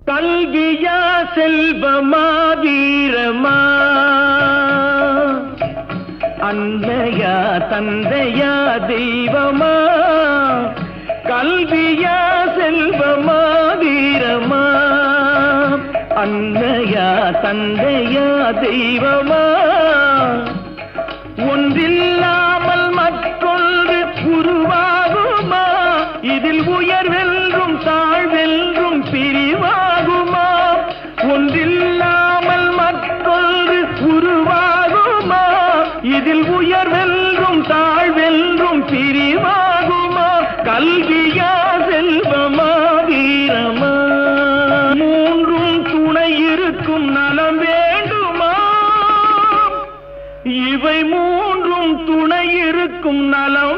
கல்வியா செல்வமா வீரமா, அன்னையா தந்தையா தெய்வமா, கல்வியா செல்வமா வீரமா, அன்னையா தந்தையா தெய்வமா, ஒன்றில்லாமல் மற்றொன்று உருவாகுமா, இதில் உயர்வென்றும் தாழ்வென்றும் பிரிவாகுமா, ஒன்றில்லாமல் மற்றொன்று உருவாகுமா, இதில் உயர்வென்றும் தாழ்வென்றும் பிரிவாகுமா, கல்வியா செல்வமா வீரமா, மூன்றும் துணை இருக்கும் நலம் வேண்டுமா, இவை மூன்றும் துணை இருக்கும் நலம்